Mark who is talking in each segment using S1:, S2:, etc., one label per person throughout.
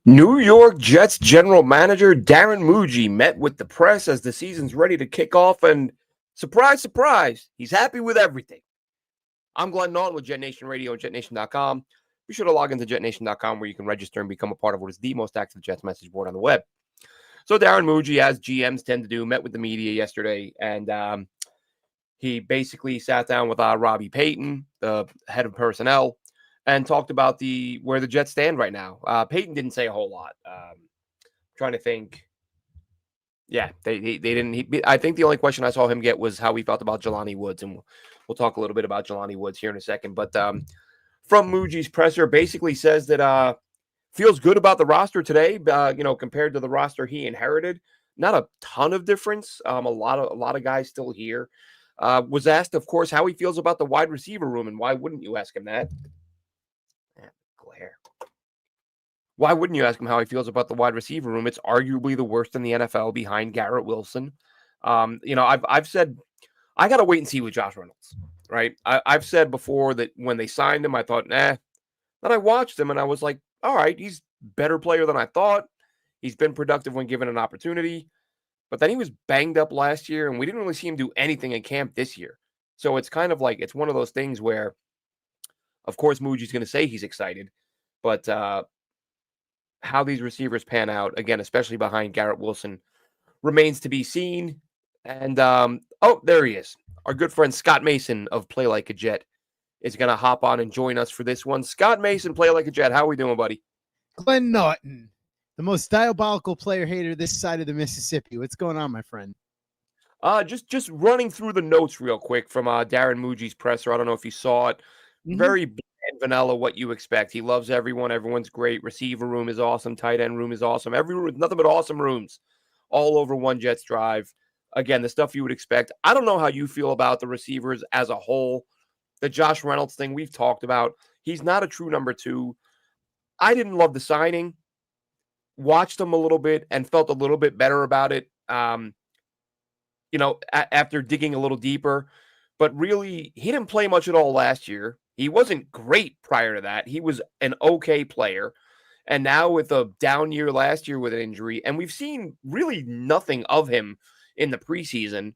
S1: New York Jets general manager Darren Muji met with the press as the season's ready to kick off, and surprise, surprise, he's happy with everything. I'm Glenn Naughton with JetNation Radio and JetNation.com. Be sure to log into JetNation.com where you can register and become a part of what is the most active Jets message board on the web. So Darren Muji, as GMs tend to do, met with the media yesterday, and he basically sat down with Robbie Payton, the head of personnel, and talked about where the Jets stand right now. Peyton didn't say a whole lot. Trying to think. Yeah, they didn't. I think the only question I saw him get was how he felt about Jelani Woods, and we'll talk a little bit about Jelani Woods here in a second. But from Muji's presser, basically says that feels good about the roster today. Compared to the roster he inherited, not a ton of difference. A lot of guys still here. Was asked, of course, how he feels about the wide receiver room, and why wouldn't you ask him that? Glare. Why wouldn't you ask him how he feels about the wide receiver room? It's arguably the worst in the NFL behind Garrett Wilson. I've said I got to wait and see with Josh Reynolds, right? I've said before that when they signed him, I thought, nah. Then I watched him and I was like, all right, he's a better player than I thought. He's been productive when given an opportunity. But then he was banged up last year, and we didn't really see him do anything in camp this year. So it's kind of like it's one of those things where, of course, Muji's going to say he's excited, but how these receivers pan out, again, especially behind Garrett Wilson, remains to be seen. And, there he is. Our good friend Scott Mason of Play Like a Jet is going to hop on and join us for this one. Scott Mason, Play Like a Jet. How are we doing, buddy?
S2: Glenn Naughton, the most diabolical player hater this side of the Mississippi. What's going on, my friend?
S1: Just running through the notes real quick from Darren Muji's presser. I don't know if you saw it. Very bland vanilla, what you expect. He loves everyone. Everyone's great. Receiver room is awesome. Tight end room is awesome. Every room, nothing but awesome rooms all over One Jets Drive. Again, the stuff you would expect. I don't know how you feel about the receivers as a whole. The Josh Reynolds thing we've talked about. He's not a true number two. I didn't love the signing. Watched him a little bit and felt a little bit better about it. After digging a little deeper. But really, he didn't play much at all last year. He wasn't great prior to that. He was an okay player. And now with a down year last year with an injury, and we've seen really nothing of him in the preseason.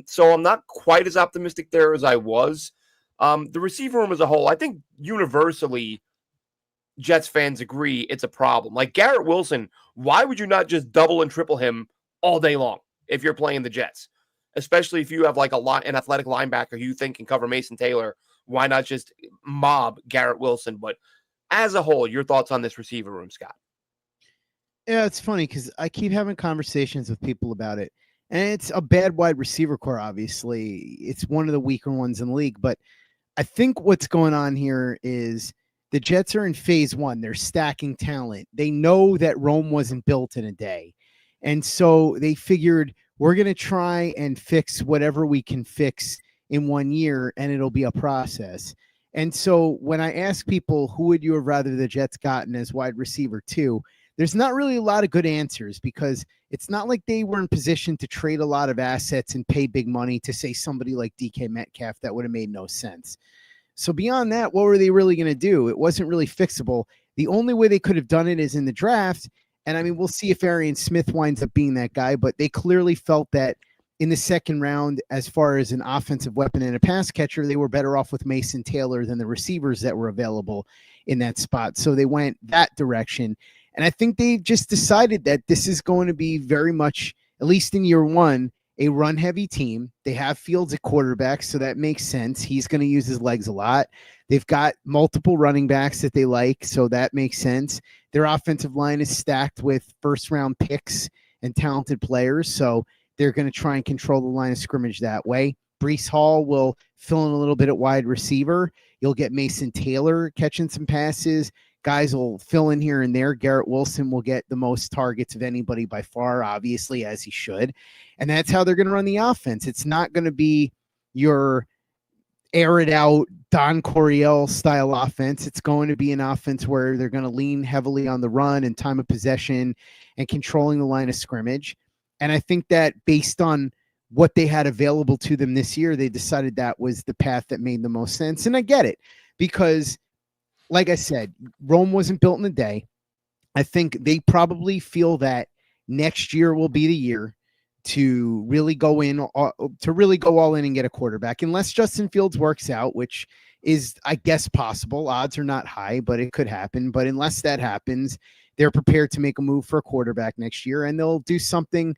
S1: So I'm not quite as optimistic there as I was. The receiver room as a whole, I think universally Jets fans agree it's a problem. Like Garrett Wilson, why would you not just double and triple him all day long if you're playing the Jets? Especially if you have like an athletic linebacker who you think can cover Mason Taylor. Why not just mob Garrett Wilson? But as a whole, your thoughts on this receiver room, Scott?
S2: Yeah, it's funny because I keep having conversations with people about it. And it's a bad wide receiver core, obviously. It's one of the weaker ones in the league. But I think what's going on here is the Jets are in phase one. They're stacking talent. They know that Rome wasn't built in a day. And so they figured we're going to try and fix whatever we can fix in 1 year, and it'll be a process. And so when I ask people, who would you have rather the Jets gotten as wide receiver two, there's not really a lot of good answers because it's not like they were in position to trade a lot of assets and pay big money to say somebody like DK Metcalf. That would have made no sense. So beyond that, what were they really going to do? It wasn't really fixable. The only way they could have done it is in the draft. And I mean, we'll see if Arian Smith winds up being that guy, but they clearly felt that in the second round, as far as an offensive weapon and a pass catcher, they were better off with Mason Taylor than the receivers that were available in that spot. So they went that direction. And I think they just decided that this is going to be very much, at least in year one, a run-heavy team. They have Fields at quarterback, so that makes sense. He's going to use his legs a lot. They've got multiple running backs that they like, so that makes sense. Their offensive line is stacked with first-round picks and talented players, so they're going to try and control the line of scrimmage that way. Breece Hall will fill in a little bit at wide receiver. You'll get Mason Taylor catching some passes. Guys will fill in here and there. Garrett Wilson will get the most targets of anybody by far, obviously, as he should. And that's how they're going to run the offense. It's not going to be your air-it-out Don Coryell style offense. It's going to be an offense where they're going to lean heavily on the run and time of possession and controlling the line of scrimmage. And I think that based on what they had available to them this year, they decided that was the path that made the most sense. And I get it because, like I said, Rome wasn't built in a day. I think they probably feel that next year will be the year to really go all in and get a quarterback, unless Justin Fields works out, which is, I guess, possible. Odds are not high, but it could happen. But unless that happens, they're prepared to make a move for a quarterback next year, and they'll do something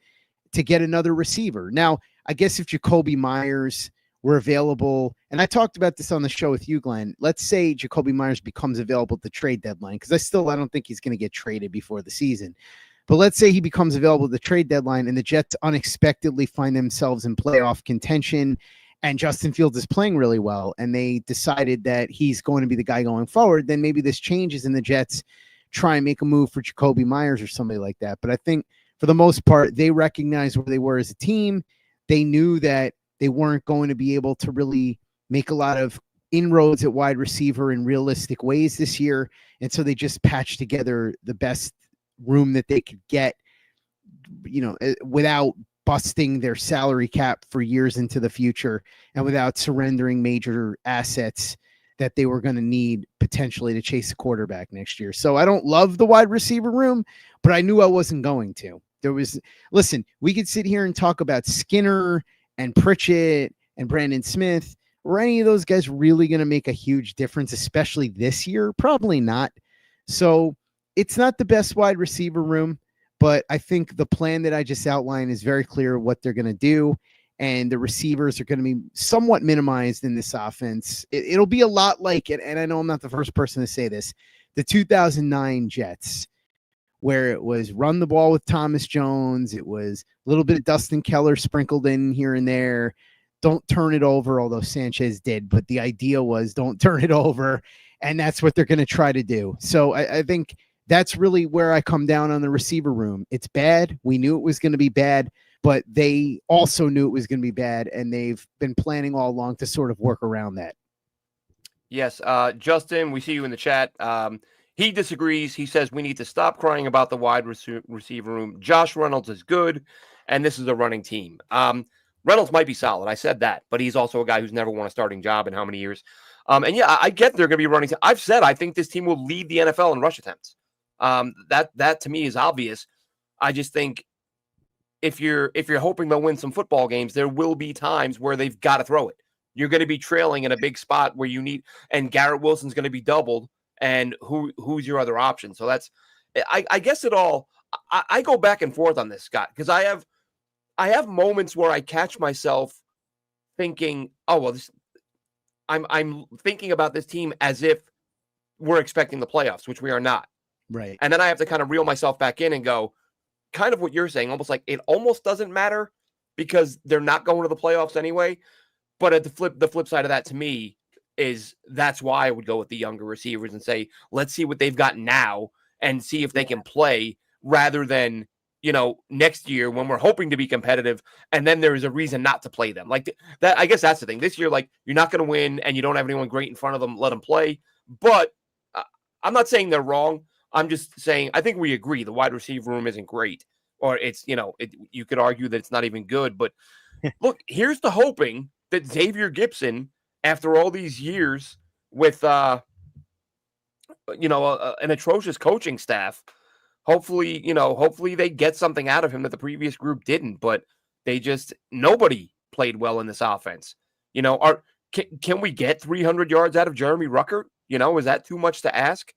S2: to get another receiver. Now, I guess if Jacoby Myers were available, and I talked about this on the show with you, Glenn, let's say Jacoby Myers becomes available at the trade deadline, because I don't think he's going to get traded before the season. But let's say he becomes available at the trade deadline and the Jets unexpectedly find themselves in playoff contention and Justin Fields is playing really well and they decided that he's going to be the guy going forward, then maybe this changes and the Jets try and make a move for Jacoby Myers or somebody like that. But I think for the most part, they recognized where they were as a team. They knew that they weren't going to be able to really make a lot of inroads at wide receiver in realistic ways this year. And so they just patched together the best room that they could get, without busting their salary cap for years into the future and without surrendering major assets that they were going to need potentially to chase a quarterback next year. So I don't love the wide receiver room, but I knew I wasn't going to. Listen, we could sit here and talk about Skinner and Pritchett and Brandon Smith. Were any of those guys really going to make a huge difference, especially this year? Probably not. So it's not the best wide receiver room, but I think the plan that I just outlined is very clear what they're going to do. And the receivers are going to be somewhat minimized in this offense. It'll be a lot like it. And I know I'm not the first person to say this, the 2009 Jets, where it was run the ball with Thomas Jones. It was a little bit of Dustin Keller sprinkled in here and there. Don't turn it over, although Sanchez did. But the idea was don't turn it over. And that's what they're going to try to do. So I think that's really where I come down on the receiver room. It's bad. We knew it was going to be bad, but they also knew it was going to be bad, and they've been planning all along to sort of work around that.
S1: Yes, Justin, we see you in the chat. He disagrees. He says we need to stop crying about the wide receiver room. Josh Reynolds is good, and this is a running team. Reynolds might be solid. I said that, but he's also a guy who's never won a starting job in how many years? And yeah, I get they're going to be running. I've said I think this team will lead the NFL in rush attempts. That to me is obvious. I just think if you're hoping they'll win some football games, there will be times where they've got to throw it. You're going to be trailing in a big spot where you need, and Garrett Wilson's going to be doubled. And who's your other option? So that's, I guess it all. I go back and forth on this, Scott, because I have moments where I catch myself thinking, oh well, I'm thinking about this team as if we're expecting the playoffs, which we are not.
S2: Right.
S1: And then I have to kind of reel myself back in and go, kind of what you're saying, almost like it almost doesn't matter because they're not going to the playoffs anyway. But at the flip side of that to me is that's why I would go with the younger receivers and say, let's see what they've got now and see if they can play rather than, next year when we're hoping to be competitive and then there is a reason not to play them. Like that, I guess that's the thing. This year, like you're not going to win and you don't have anyone great in front of them, let them play. But I'm not saying they're wrong. I'm just saying, I think we agree the wide receiver room isn't great, or it's, you could argue that it's not even good. But look, here's the hoping that Xavier Gipson, after all these years with, an atrocious coaching staff, hopefully they get something out of him that the previous group didn't. But nobody played well in this offense. Can we get 300 yards out of Jeremy Ruckert? Is that too much to ask?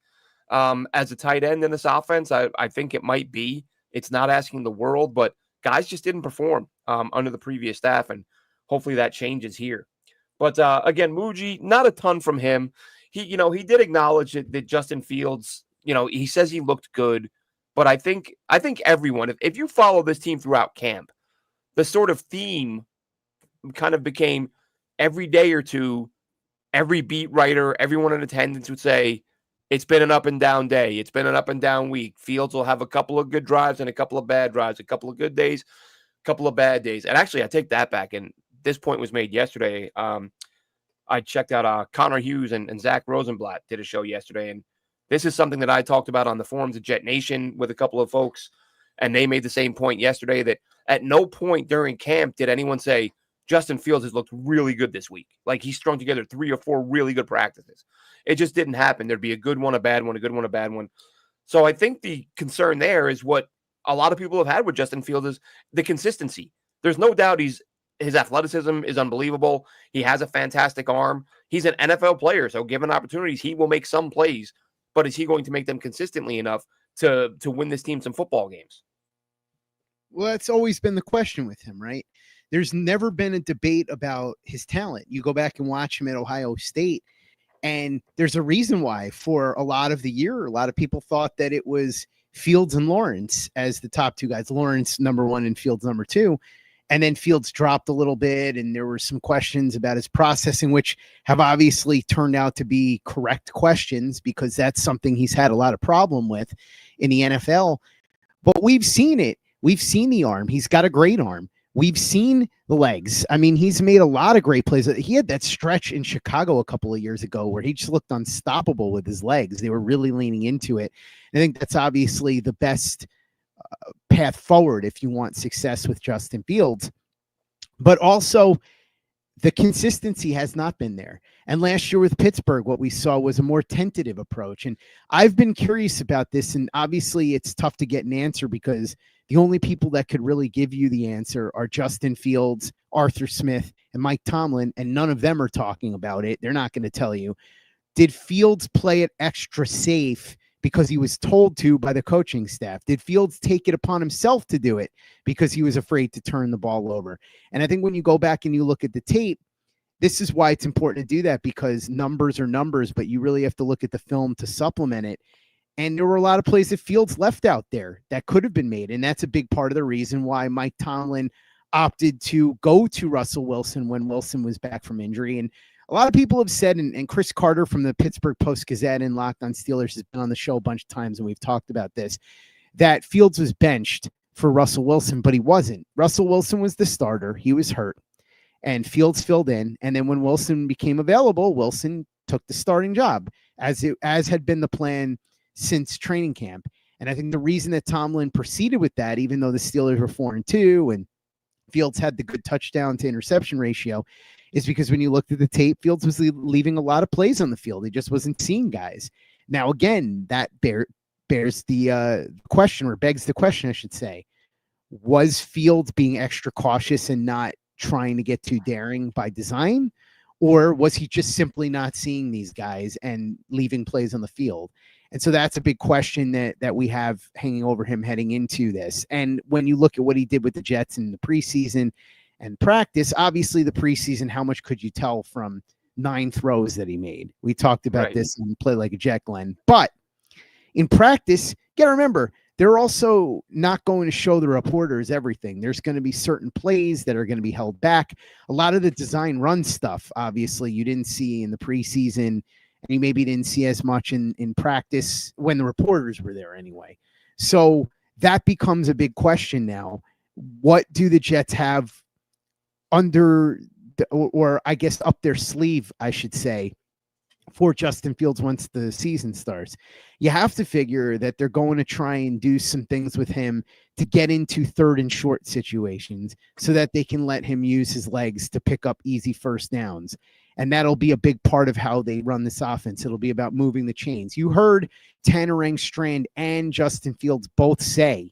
S1: As a tight end in this offense, I think it might be. It's not asking the world, but guys just didn't perform under the previous staff, and hopefully that changes here. But again, Muji, not a ton from him. He did acknowledge that Justin Fields, he says he looked good, but I think everyone, if you follow this team throughout camp, the sort of theme kind of became every day or two, every beat writer, everyone in attendance would say, it's been an up and down day. It's been an up and down week. Fields will have a couple of good drives and a couple of bad drives, a couple of good days, a couple of bad days. And actually, I take that back. And this point was made yesterday. I checked out Connor Hughes and Zach Rosenblatt did a show yesterday. And this is something that I talked about on the forums at JetNation with a couple of folks. And they made the same point yesterday that at no point during camp did anyone say, Justin Fields has looked really good this week. Like he strung together 3 or 4 really good practices. It just didn't happen. There'd be a good one, a bad one, a good one, a bad one. So I think the concern there is what a lot of people have had with Justin Fields is the consistency. There's no doubt his athleticism is unbelievable. He has a fantastic arm. He's an NFL player, so given opportunities, he will make some plays. But is he going to make them consistently enough to win this team some football games?
S2: Well, that's always been the question with him, right? There's never been a debate about his talent. You go back and watch him at Ohio State, and there's a reason why for a lot of the year, a lot of people thought that it was Fields and Lawrence as the top two guys, Lawrence number one and Fields number two. And then Fields dropped a little bit, and there were some questions about his processing, which have obviously turned out to be correct questions because that's something he's had a lot of problem with in the NFL. But we've seen it. We've seen the arm. He's got a great arm. We've seen the legs. I mean, he's made a lot of great plays. He had that stretch in Chicago a couple of years ago where he just looked unstoppable with his legs. They were really leaning into it. I think that's obviously the best path forward if you want success with Justin Fields. But also, the consistency has not been there. And last year with Pittsburgh, what we saw was a more tentative approach. And I've been curious about this. And obviously, it's tough to get an answer because the only people that could really give you the answer are Justin Fields, Arthur Smith, and Mike Tomlin. And none of them are talking about it. They're not going to tell you. Did Fields play it extra safe because he was told to by the coaching staff? Did Fields take it upon himself to do it because he was afraid to turn the ball over? And I think when you go back and you look at the tape, this is why it's important to do that, because numbers are numbers, but you really have to look at the film to supplement it. And there were a lot of plays that Fields left out there that could have been made. And that's a big part of the reason why Mike Tomlin opted to go to Russell Wilson when Wilson was back from injury. And a lot of people have said, and Chris Carter from the Pittsburgh Post-Gazette and Locked on Steelers has been on the show a bunch of times, and we've talked about this, that Fields was benched for Russell Wilson, but he wasn't. Russell Wilson was the starter. He was hurt, and Fields filled in. And then when Wilson became available, Wilson took the starting job, as had been the plan since training camp. And I think the reason that Tomlin proceeded with that, even though the Steelers were 4-2 and Fields had the good touchdown to interception ratio, is because when you looked at the tape, Fields was leaving a lot of plays on the field. He just wasn't seeing guys. Now, again, that bears the question, or begs the question, I should say. Was Fields being extra cautious and not trying to get too daring by design? Or was he just simply not seeing these guys and leaving plays on the field? And so that's a big question that we have hanging over him heading into this. And when you look at what he did with the Jets in the preseason and practice, obviously the preseason, how much could you tell from 9 throws that he made? We talked about this in Play Like a Jet, Glenn. But in practice, you got to remember, they're also not going to show the reporters everything. There's going to be certain plays that are going to be held back. A lot of the design run stuff, obviously, you didn't see in the preseason, and you maybe didn't see as much in practice when the reporters were there anyway. So that becomes a big question now. What do the Jets have under, or I guess up their sleeve, I should say, for Justin Fields once the season starts? You have to figure that they're going to try and do some things with him to get into 3rd and short situations so that they can let him use his legs to pick up easy first downs. And that'll be a big part of how they run this offense. It'll be about moving the chains. You heard Tanner Engstrand and Justin Fields both say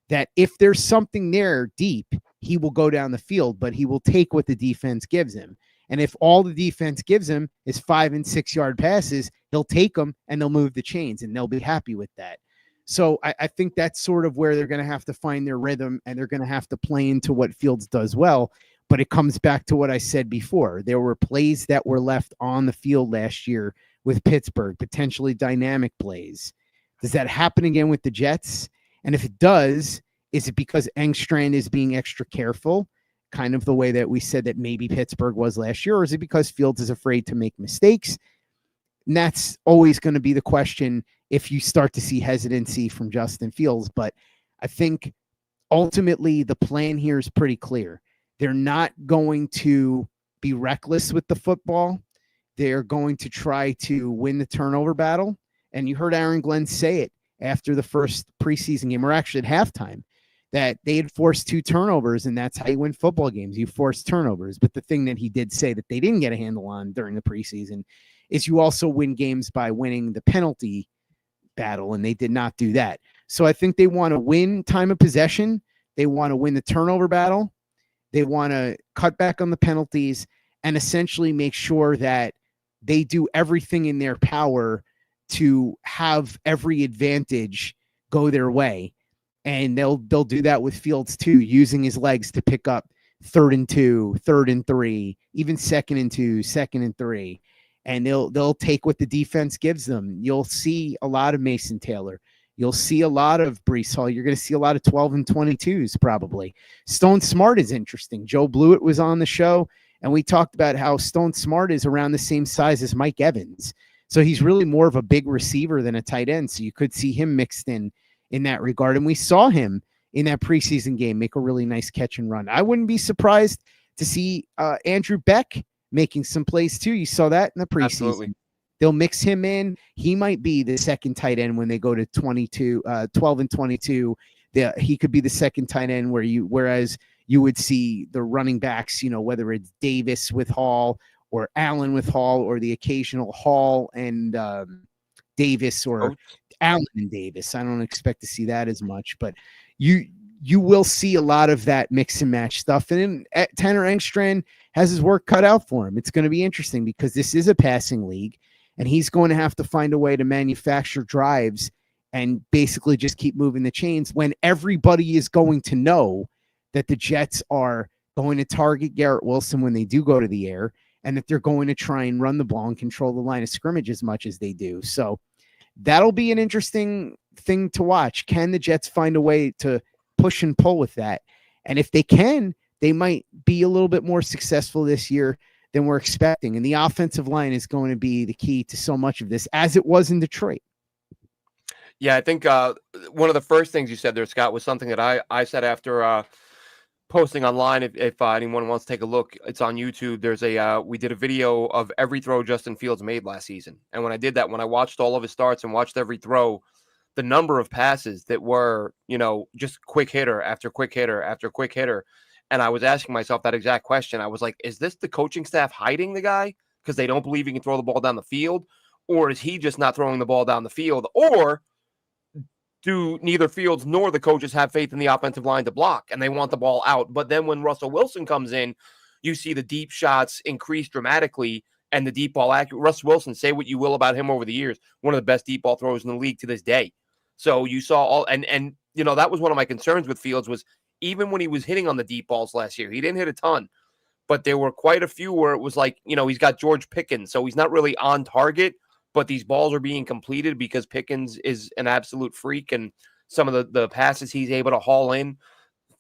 S2: that if there's something there deep, he will go down the field, but he will take what the defense gives him. And if all the defense gives him is 5 and 6 yard passes, he'll take them and they'll move the chains and they'll be happy with that. So I think that's sort of where they're going to have to find their rhythm, and they're going to have to play into what Fields does well. But it comes back to what I said before. There were plays that were left on the field last year with Pittsburgh, potentially dynamic plays. Does that happen again with the Jets? And if it does, is it because Engstrand is being extra careful, kind of the way that we said that maybe Pittsburgh was last year? Or is it because Fields is afraid to make mistakes? And that's always going to be the question if you start to see hesitancy from Justin Fields. But I think ultimately the plan here is pretty clear. They're not going to be reckless with the football. They're going to try to win the turnover battle. And you heard Aaron Glenn say it after the first preseason game, or actually at halftime, that they had forced 2 turnovers, and that's how you win football games. You force turnovers. But the thing that he did say that they didn't get a handle on during the preseason is you also win games by winning the penalty battle, and they did not do that. So I think they want to win time of possession. They want to win the turnover battle. They want to cut back on the penalties and essentially make sure that they do everything in their power to have every advantage go their way. And they'll do that with Fields too, using his legs to pick up 3rd and 2, 3rd and 3, even 2nd and 2, 2nd and 3. And they'll take what the defense gives them. You'll see a lot of Mason Taylor. You'll see a lot of Breece Hall. You're going to see a lot of 12 and 22s probably. Stone Smart is interesting. Joe Blewett was on the show, and we talked about how Stone Smart is around the same size as Mike Evans. So he's really more of a big receiver than a tight end. So you could see him mixed in that regard. And we saw him in that preseason game make a really nice catch and run. I wouldn't be surprised to see Andrew Beck making some plays too. You saw that in the preseason.
S1: Absolutely.
S2: They'll mix him in. He might be the second tight end when they go to 12 and 22. He could be the second tight end whereas you would see the running backs, whether it's Davis with Hall or Allen with Hall or the occasional Hall and Davis or Allen and Davis. I don't expect to see that as much, but you will see a lot of that mix and match stuff. And then Tanner Engstrand has his work cut out for him. It's going to be interesting because this is a passing league. And he's going to have to find a way to manufacture drives and basically just keep moving the chains when everybody is going to know that the Jets are going to target Garrett Wilson when they do go to the air, and that they're going to try and run the ball and control the line of scrimmage as much as they do. So that'll be an interesting thing to watch. Can the Jets find a way to push and pull with that? And if they can, they might be a little bit more successful this year than we're expecting. And the offensive line is going to be the key to so much of this, as it was in Detroit.
S1: Yeah, I think one of the first things you said there, Scott, was something that I said after posting online. If anyone wants to take a look, it's on YouTube. There's we did a video of every throw Justin Fields made last season. And when I did that, when I watched all of his starts and watched every throw, the number of passes that were, just quick hitter after quick hitter after quick hitter. And I was asking myself that exact question. I was like, is this the coaching staff hiding the guy because they don't believe he can throw the ball down the field? Or is he just not throwing the ball down the field? Or do neither Fields nor the coaches have faith in the offensive line to block and they want the ball out? But then when Russell Wilson comes in, you see the deep shots increase dramatically and the deep ball accurate. Russell Wilson, say what you will about him over the years, one of the best deep ball throwers in the league to this day. So you saw all, and that was one of my concerns with Fields was, even when he was hitting on the deep balls last year, he didn't hit a ton, but there were quite a few where it was like, he's got George Pickens, so he's not really on target, but these balls are being completed because Pickens is an absolute freak and some of the passes he's able to haul in.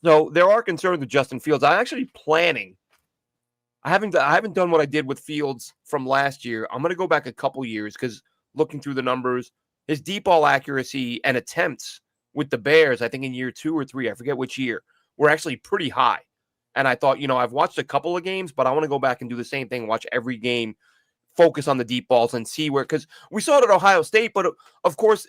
S1: So there are concerns with Justin Fields. I'm actually planning. I haven't done what I did with Fields from last year. I'm going to go back a couple years because looking through the numbers, his deep ball accuracy and attempts with the Bears, I think in year 2 or 3, I forget which year, were actually pretty high. And I thought, I've watched a couple of games, but I want to go back and do the same thing, watch every game, focus on the deep balls and see where, because we saw it at Ohio State, but of course,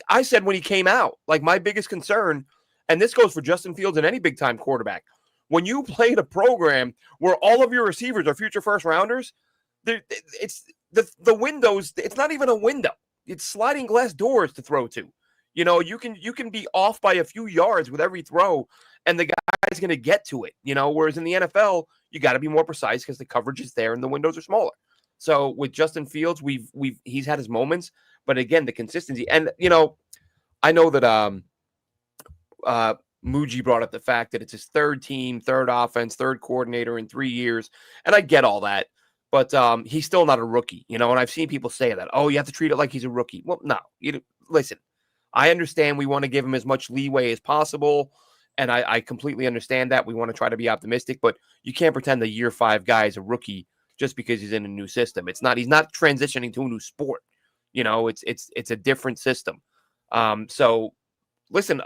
S1: I said when he came out, like my biggest concern, and this goes for Justin Fields and any big-time quarterback, when you played a program where all of your receivers are future first-rounders, it's the windows, it's not even a window. It's sliding glass doors to throw to. You can be off by a few yards with every throw, and the guy's going to get to it. Whereas in the NFL, you got to be more precise because the coverage is there and the windows are smaller. So with Justin Fields, he's had his moments, but again, the consistency. And I know that Muji brought up the fact that it's his third team, third offense, third coordinator in 3 years, and I get all that. But he's still not a rookie, and I've seen people say that, oh, you have to treat it like he's a rookie. Well, no, listen. I understand we want to give him as much leeway as possible, and I completely understand that. We want to try to be optimistic, but you can't pretend the year 5 guy is a rookie just because he's in a new system. He's not transitioning to a new sport. It's a different system. So listen,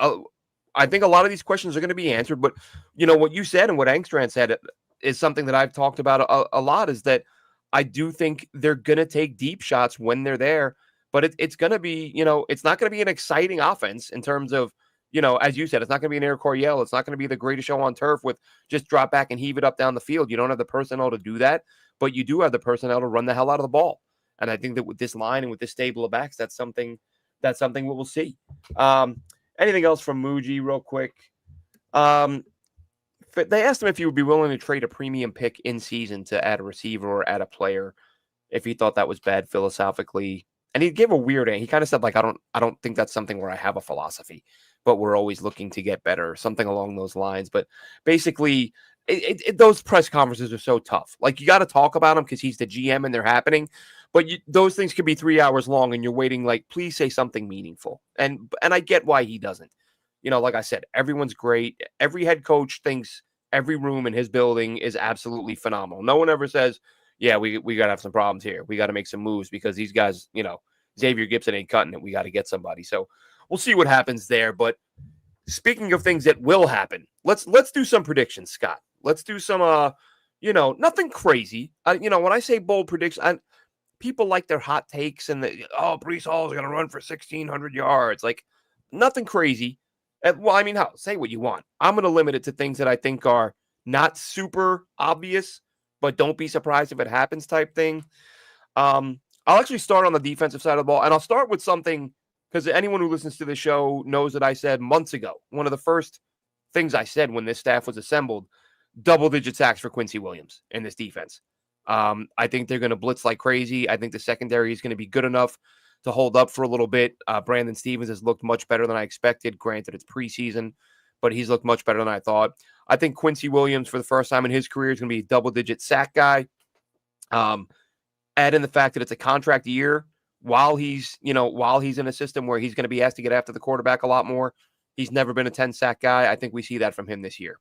S1: I think a lot of these questions are going to be answered, but what you said and what Engstrand said is something that I've talked about a lot, is that I do think they're going to take deep shots when they're there. But it's going to be, it's not going to be an exciting offense in terms of, as you said, it's not going to be an Air Coryell. It's not going to be the greatest show on turf with just drop back and heave it up down the field. You don't have the personnel to do that, but you do have the personnel to run the hell out of the ball. And I think that with this line and with this stable of backs, that's something that's something we'll see. Anything else from Muji real quick? They asked him if he would be willing to trade a premium pick in season to add a receiver or add a player if he thought that was bad philosophically. And he gave a weird answer. He kind of said, like, I don't think that's something where I have a philosophy, but we're always looking to get better, something along those lines. But basically, those press conferences are so tough. Like, you got to talk about him because he's the GM and they're happening. But those things could be 3 hours long and you're waiting, like, please say something meaningful. And I get why he doesn't. Like I said, everyone's great. Every head coach thinks every room in his building is absolutely phenomenal. No one ever says, yeah, we got to have some problems here. We got to make some moves because these guys, Xavier Gibson ain't cutting it. We got to get somebody. So we'll see what happens there. But speaking of things that will happen, let's do some predictions, Scott. Let's do some, nothing crazy. When I say bold predictions, people like their hot takes and Breece Hall is going to run for 1,600 yards. Like, nothing crazy. Well, I mean, say what you want. I'm going to limit it to things that I think are not super obvious, but don't be surprised if it happens type thing. I'll actually start on the defensive side of the ball, and I'll start with something because anyone who listens to the show knows that I said months ago, one of the first things I said when this staff was assembled, double-digit sacks for Quincy Williams in this defense. I think they're going to blitz like crazy. I think the secondary is going to be good enough to hold up for a little bit. Brandon Stevens has looked much better than I expected. Granted, it's preseason, but he's looked much better than I thought. I think Quincy Williams, for the first time in his career, is going to be a double-digit sack guy. Add in the fact that it's a contract year while he's in a system where he's going to be asked to get after the quarterback a lot more. He's never been a 10-sack guy. I think we see that from him this year.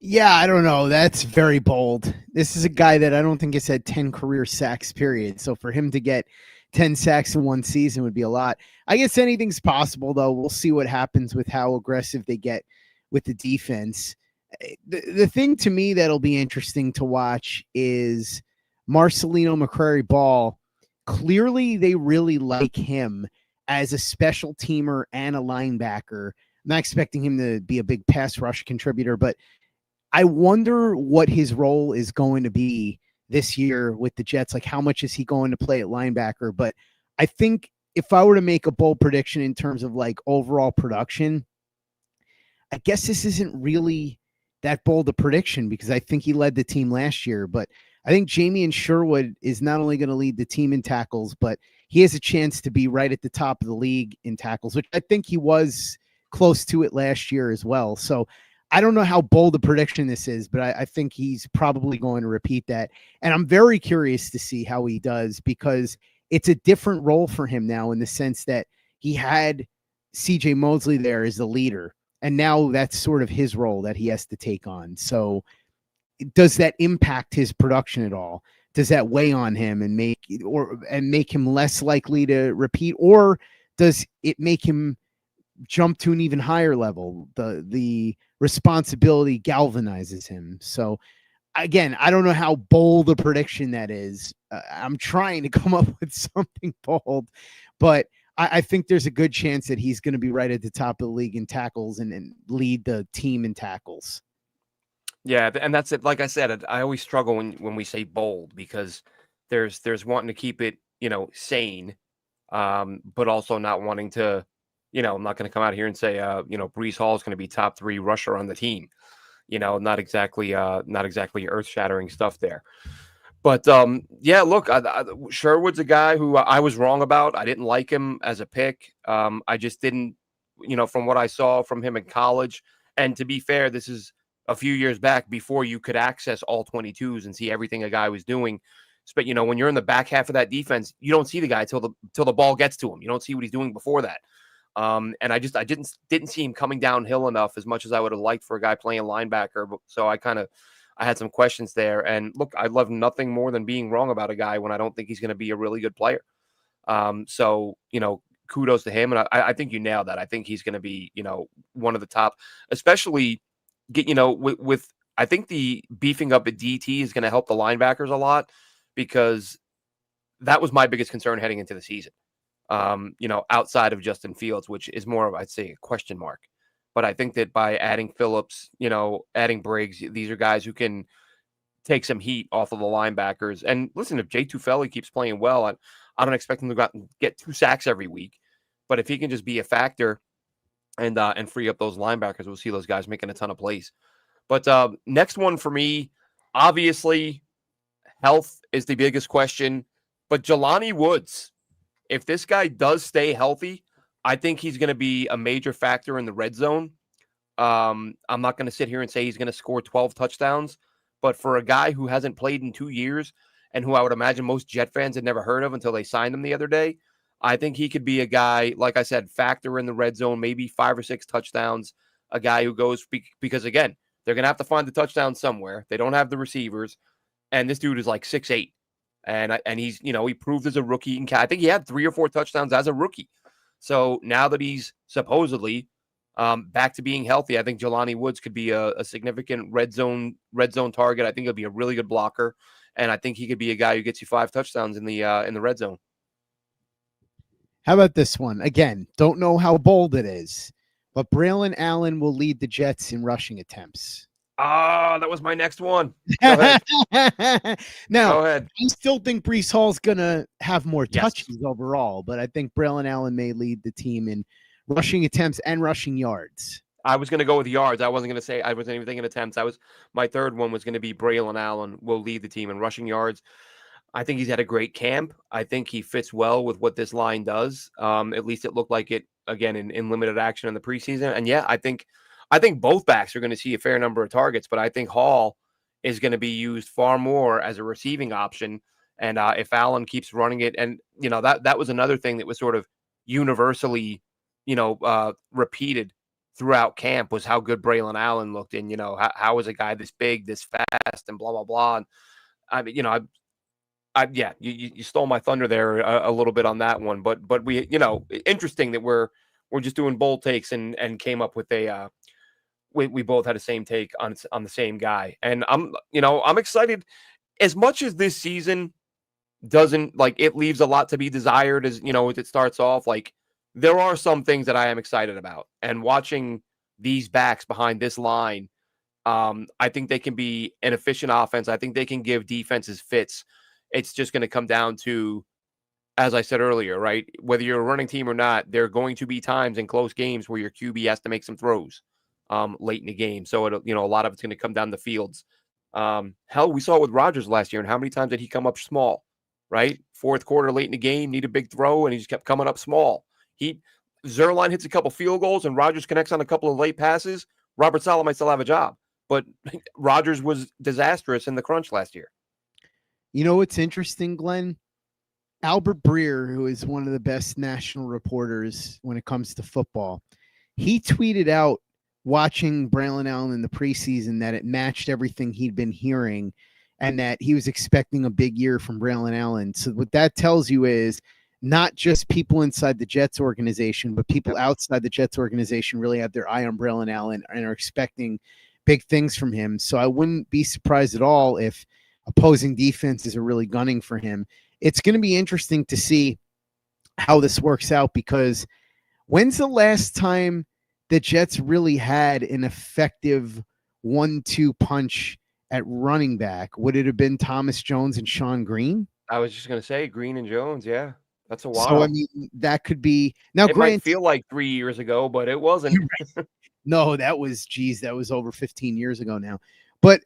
S2: Yeah, I don't know. That's very bold. This is a guy that I don't think has had 10 career sacks, period. So for him to get 10 sacks in one season would be a lot. I guess anything's possible, though. We'll see what happens with how aggressive they get with the defense. The thing to me that'll be interesting to watch is Marcelino McCrary-Ball. Clearly, they really like him as a special teamer and a linebacker. I'm not expecting him to be a big pass rush contributor, but I wonder what his role is going to be this year with the Jets. Like, how much is he going to play at linebacker? But I think if I were to make a bold prediction in terms of like overall production, I guess this isn't really that bold a prediction because I think he led the team last year. But I think Jamien Sherwood is not only going to lead the team in tackles, but he has a chance to be right at the top of the league in tackles, which I think he was close to it last year as well. So I don't know how bold a prediction this is, but I think he's probably going to repeat that. And I'm very curious to see how he does because it's a different role for him now in the sense that he had CJ Mosley there as the leader. And now that's sort of his role that he has to take on. So does that impact his production at all? Does that weigh on him and make him less likely to repeat? Or does it make him jump to an even higher level? The responsibility galvanizes him. So again, I don't know how bold a prediction that is. I'm trying to come up with something bold, but I think there's a good chance that he's going to be right at the top of the league in tackles and lead the team in tackles.
S1: Yeah, and that's it. Like I said, I always struggle when we say bold because there's wanting to keep it, sane, but also not wanting to, I'm not going to come out here and say, Breece Hall is going to be top 3 rusher on the team. Not exactly earth-shattering stuff there. But yeah, look, Sherwood's a guy who I was wrong about. I didn't like him as a pick. I just didn't, from what I saw from him in college. And to be fair, this is a few years back before you could access all 22s and see everything a guy was doing. But when you're in the back half of that defense, you don't see the guy till the ball gets to him. You don't see what he's doing before that. And I didn't see him coming downhill enough as much as I would have liked for a guy playing linebacker. So I had some questions there. And look, I love nothing more than being wrong about a guy when I don't think he's going to be a really good player. So kudos to him. And I think you nailed that. I think he's going to be, one of the top, especially with I think the beefing up at DT is going to help the linebackers a lot because that was my biggest concern heading into the season. Outside of Justin Fields, which is more of, I'd say, a question mark. But I think that by adding Phillips, adding Briggs, these are guys who can take some heat off of the linebackers. And listen, if Jay Tufele keeps playing well, I don't expect him to go out and get 2 sacks every week. But if he can just be a factor and free up those linebackers, we'll see those guys making a ton of plays. But next one for me, obviously, health is the biggest question. But Jelani Woods, if this guy does stay healthy, I think he's going to be a major factor in the red zone. I'm not going to sit here and say he's going to score 12 touchdowns, but for a guy who hasn't played in 2 years and who I would imagine most Jet fans had never heard of until they signed him the other day, I think he could be a guy, like I said, factor in the red zone, maybe 5 or 6 touchdowns, a guy who goes because, again, they're going to have to find the touchdown somewhere. They don't have the receivers, and this dude is like 6'8", and he's, he proved as a rookie. And I think he had 3 or 4 touchdowns as a rookie. So now that he's supposedly back to being healthy, I think Jelani Woods could be a significant red zone target. I think he'll be a really good blocker, and I think he could be a guy who gets you 5 touchdowns in the red zone.
S2: How about this one? Again, don't know how bold it is, but Braylon Allen will lead the Jets in rushing attempts.
S1: That was my next one. Go ahead.
S2: Now,
S1: Go ahead.
S2: I still think Breece Hall's going to have more touches overall, but I think Braylon Allen may lead the team in rushing attempts and rushing yards.
S1: I was going to go with yards. I wasn't even thinking attempts. My third one was going to be Braylon Allen will lead the team in rushing yards. I think he's had a great camp. I think he fits well with what this line does. At least it looked like it, again, in limited action in the preseason. And yeah, I think both backs are going to see a fair number of targets, but I think Hall is going to be used far more as a receiving option. And if Allen keeps running it, and that was another thing that was sort of universally, repeated throughout camp, was how good Braylon Allen looked. And how is a guy this big, this fast, and blah blah blah. And I mean, you stole my thunder there a little bit on that one, but we, interesting that we're just doing bold takes and came up with a. We both had the same take on the same guy. And I'm excited. As much as this season doesn't, it leaves a lot to be desired as, as it starts off, there are some things that I am excited about. And watching these backs behind this line, I think they can be an efficient offense. I think they can give defenses fits. It's just going to come down to, as I said earlier, right? Whether you're a running team or not, there are going to be times in close games where your QB has to make some throws late in the game. So a lot of it's going to come down the fields. Hell, we saw it with Rodgers last year, and how many times did he come up small, right? Fourth quarter, late in the game, need a big throw, and he just kept coming up small. Zerline hits a couple field goals, and Rodgers connects on a couple of late passes. Robert Saleh might still have a job, but Rodgers was disastrous in the crunch last year.
S2: You know what's interesting, Glenn? Albert Breer, who is one of the best national reporters when it comes to football, he tweeted out watching Braylon Allen in the preseason that it matched everything he'd been hearing and that he was expecting a big year from Braylon Allen. So what that tells you is not just people inside the Jets organization, but people outside the Jets organization really have their eye on Braylon Allen and are expecting big things from him. So I wouldn't be surprised at all if opposing defenses are really gunning for him. It's going to be interesting to see how this works out, because when's the last time the Jets really had an effective 1-2 punch at running back? Would it have been Thomas Jones and Sean Green?
S1: I was just going to say Green and Jones. Yeah, that's a while.
S2: So, I mean, that could be. Now,
S1: it might feel like 3 years ago, but it wasn't.
S2: No, that was over 15 years ago now. But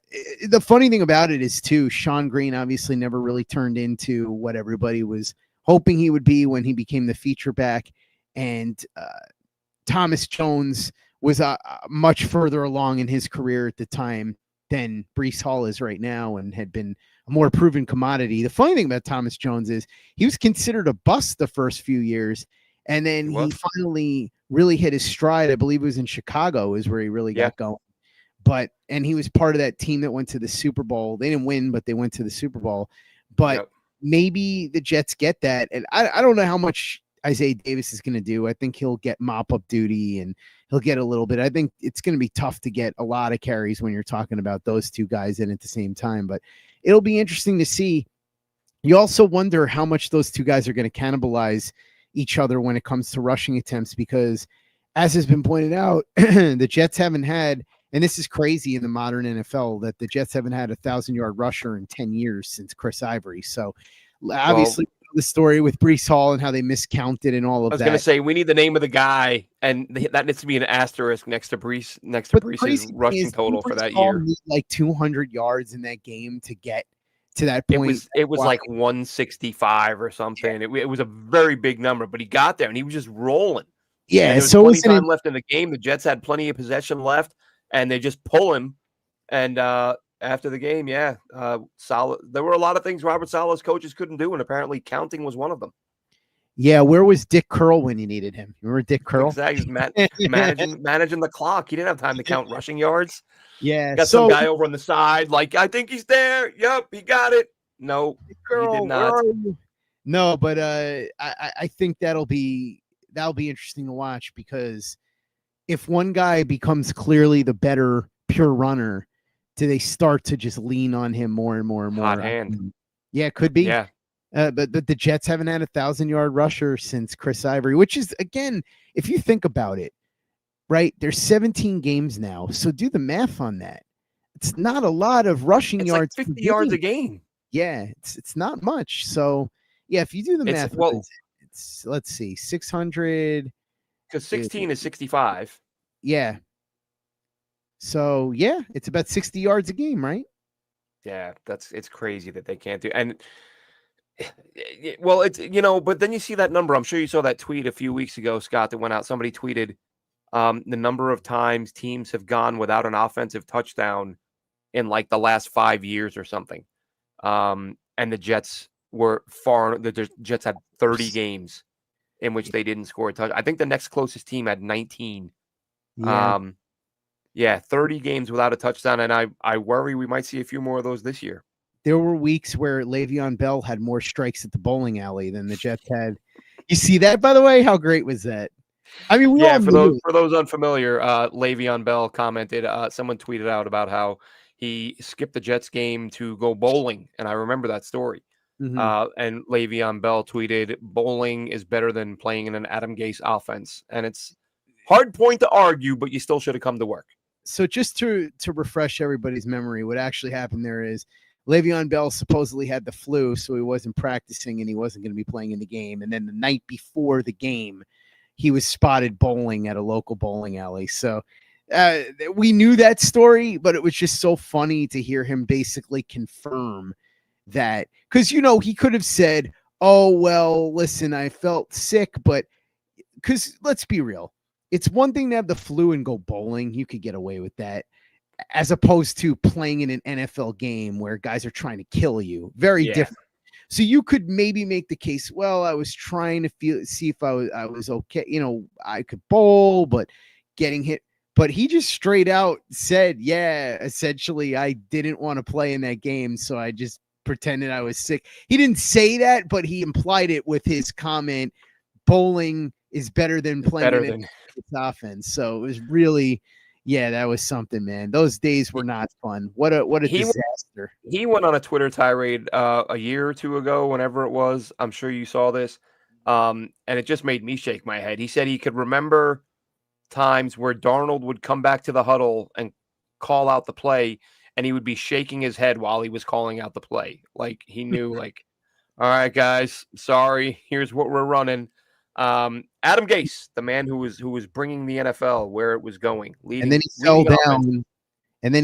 S2: the funny thing about it is, too, Sean Green obviously never really turned into what everybody was hoping he would be when he became the feature back. And Thomas Jones was much further along in his career at the time than Breece Hall is right now, and had been a more proven commodity. The funny thing about Thomas Jones is he was considered a bust the first few years, and then he finally really hit his stride. I believe it was in Chicago is where he really got going. And he was part of that team that went to the Super Bowl. They didn't win, but they went to the Super Bowl. But maybe the Jets get that. And I don't know how much Isaiah Davis is going to do. I think he'll get mop-up duty, and he'll get a little bit. I think it's going to be tough to get a lot of carries when you're talking about those two guys in at the same time. But it'll be interesting to see. You also wonder how much those two guys are going to cannibalize each other when it comes to rushing attempts, because, as has been pointed out, the Jets haven't had And this is crazy in the modern NFL that the Jets haven't had a 1,000-yard rusher in 10 years since Chris Ivory. So obviously the story with Breece Hall and how they miscounted and all of that.
S1: I was going to say, we need the name of the guy, and that needs to be an asterisk next to Breece's rushing total for that year.
S2: Like 200 yards in that game to get to that point.
S1: It was like 165 or something. Yeah. It was a very big number, but he got there and he was just rolling.
S2: Yeah,
S1: and there was
S2: so
S1: plenty of time left in the game. The Jets had plenty of possession left, and they just pull him. And after the game, solid. There were a lot of things Robert Saleh's coaches couldn't do, and apparently counting was one of them.
S2: Yeah, where was Dick Curl when you needed him? Remember Dick Curl?
S1: Exactly. managing the clock. He didn't have time to count rushing yards.
S2: Yeah.
S1: Got some guy over on the side, like, I think he's there. Yep, he got it. No, he did not.
S2: No, but I think that'll be interesting to watch, because if one guy becomes clearly the better pure runner, do they start to just lean on him more and more and more?
S1: Hot hand.
S2: Yeah, it could be.
S1: Yeah.
S2: But the Jets haven't had a 1,000-yard rusher since Chris Ivory, which is, again, if you think about it, right, there's 17 games now. So do the math on that. It's not a lot of rushing yards.
S1: Like 50 yards a game.
S2: Yeah, it's not much. So, yeah, if you do the math, it's let's see, 600.
S1: Because 16 is 65.
S2: Yeah. So, yeah, it's about 60 yards a game, right?
S1: Yeah, it's crazy that they can't do. And well, it's, but then you see that number. I'm sure you saw that tweet a few weeks ago, Scott, that went out. Somebody tweeted the number of times teams have gone without an offensive touchdown in like the last 5 years or something. And the Jets the Jets had 30 games in which they didn't score a touchdown. I think the next closest team had 19. Yeah. 30 games without a touchdown. And I worry we might see a few more of those this year.
S2: There were weeks where Le'Veon Bell had more strikes at the bowling alley than the Jets had. You see that, by the way? How great was that? I mean,
S1: for those unfamiliar, Le'Veon Bell commented, someone tweeted out about how he skipped the Jets game to go bowling. And I remember that story. Mm-hmm. And Le'Veon Bell tweeted, bowling is better than playing in an Adam Gase offense. And it's hard point to argue, but you still should have come to work.
S2: So just to refresh everybody's memory, what actually happened there is Le'Veon Bell supposedly had the flu, so he wasn't practicing and he wasn't going to be playing in the game. And then the night before the game, he was spotted bowling at a local bowling alley. So we knew that story, but it was just so funny to hear him basically confirm that. Because, he could have said, oh, well, listen, I felt sick, but because let's be real. It's one thing to have the flu and go bowling. You could get away with that, as opposed to playing in an NFL game where guys are trying to kill you. Very different. So you could maybe make the case, well, I was trying to see if I was okay. I could bowl, but getting hit. But he just straight out said, yeah, essentially, I didn't want to play in that game, so I just pretended I was sick. He didn't say that, but he implied it with his comment, bowling is better than playing in its offense. So it was really, that was something, man. Those days were not fun. What a disaster.
S1: He went on a Twitter tirade a year or two ago, whenever it was. I'm sure you saw this. And it just made me shake my head. He said he could remember times where Darnold would come back to the huddle and call out the play, and he would be shaking his head while he was calling out the play. Like he knew, like, all right, guys, sorry, here's what we're running. Adam Gase, the man who was bringing the NFL where it was going, leading,
S2: and then he